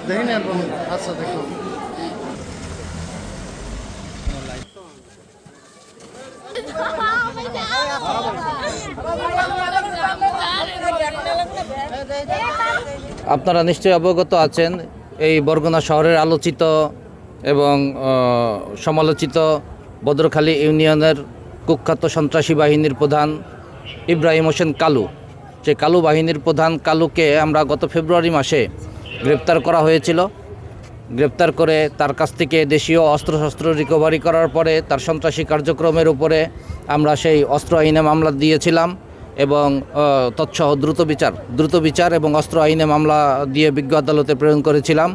দেখেন আচ্ছা দেখো আপনারা নিশ্চয়ই অবগত আছেন এই বরগুনা শহরের আলোচিত এবং সমালোচিত বদরখালী ইউনিয়নের কুখ্যাত সন্ত্রাসী বাহিনীর প্রধান ইব্রাহিম হোসেন কালু। সেই কালু বাহিনীর প্রধান কালুকে আমরা গত ফেব্রুয়ারি মাসে গ্রেপ্তার করা হয়েছিল। গ্রেপ্তার করে তার কাছ থেকে দেশীয় অস্ত্রশস্ত্র রিকভারি করার পরে তার সন্ত্রাসী কার্যক্রমের উপরে আমরা সেই অস্ত্র আইনে মামলা দিয়েছিলাম এবং তৎসহ দ্রুত বিচার এবং অস্ত্র আইনে মামলা দিয়ে বিজ্ঞ আদালতে প্রেরণ করেছিলাম।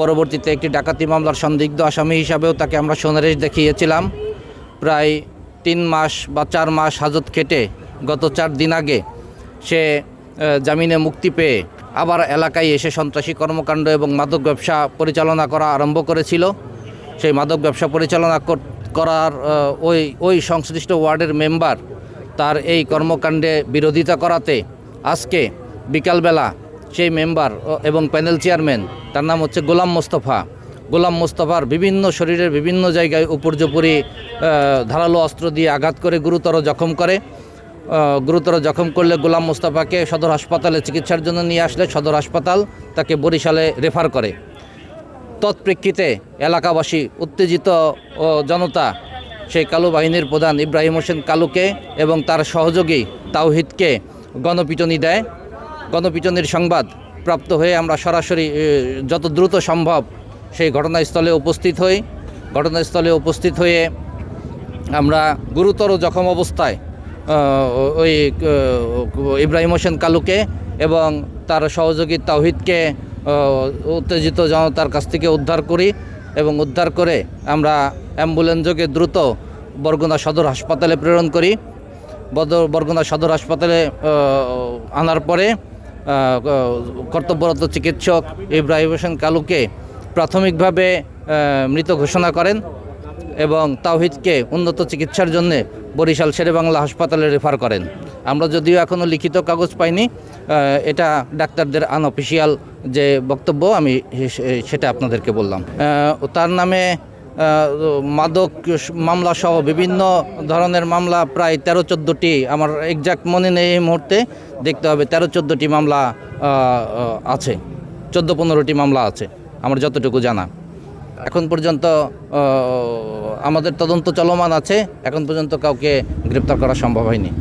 পরবর্তীতে একটি ডাকাতি মামলার সন্দিগ্ধ আসামি হিসাবেও তাকে আমরা সোনারেশ দেখিয়েছিলাম। প্রায় 3 মাস বা 4 মাস হাজত খেটে গত 4 দিন আগে সে জামিনে মুক্তি পেয়ে আবার এলাকায় এসে সন্ত্রাসী কর্মকাণ্ড এবং মাদক ব্যবসা পরিচালনা করা আরম্ভ করেছিল। সেই মাদক ব্যবসা পরিচালনা করার ওই সংশ্লিষ্ট ওয়ার্ডের মেম্বার তার এই কর্মকাণ্ডে বিরোধিতা করাতে আজকে বিকালবেলা সেই মেম্বার এবং প্যানেল চেয়ারম্যান, তার নাম হচ্ছে গোলাম মোস্তফার বিভিন্ন শরীরের বিভিন্ন জায়গায় উপর্যুপরি ধারালো অস্ত্র দিয়ে আঘাত করে গুরুতর জখম করলে গোলাম মোস্তফাকে সদর হাসপাতালে চিকিৎসার জন্য নিয়ে আসলে সদর হাসপাতাল তাকে বরিশালে রেফার করে। তৎপ্রেক্ষিতে এলাকাবাসী উত্তেজিত জনতা সেই কালু বাহিনীর প্রধান ইব্রাহিম হোসেন কালুকে এবং তার সহযোগী তাওহিদকে গণপিটুনি দেয়। গণপিটুনির সংবাদ প্রাপ্ত হয়ে আমরা সরাসরি যত দ্রুত সম্ভব সেই ঘটনাস্থলে উপস্থিত হয়ে আমরা গুরুতর জখম অবস্থায় ওই ইব্রাহিম হোসেন কালুকে এবং তার সহযোগী তাওহিদকে উত্তেজিত জনতার কাছ থেকে উদ্ধার করি এবং উদ্ধার করে আমরা অ্যাম্বুলেন্স যোগে দ্রুত বরগুনা সদর হাসপাতালে প্রেরণ করি। বরগুনা সদর হাসপাতালে আনার পরে কর্তব্যরত চিকিৎসক ইব্রাহিম হোসেন কালুকে প্রাথমিকভাবে মৃত ঘোষণা করেন এবং তাওহিদকে উন্নত চিকিৎসার জন্য বরিশাল শেরেবাংলা হাসপাতালে রেফার করেন। আমরা যদিও এখনও লিখিত কাগজ পাইনি, এটা ডাক্তারদের আনঅফিসিয়াল যে বক্তব্য আমি সেটা আপনাদেরকে বললাম। তার নামে মাদক মামলা সহ বিভিন্ন ধরনের মামলা প্রায় 13-14টি, আমার এক্সাক্ট মনে নেই এই মুহূর্তে, দেখতে হবে, 13-14টি মামলা আছে, 14-15টি মামলা আছে আমার যতটুকু জানা। এখন পর্যন্ত আমাদের তদন্ত চলমান আছে, এখন পর্যন্ত কাউকে গ্রেপ্তার করা সম্ভব হয়নি।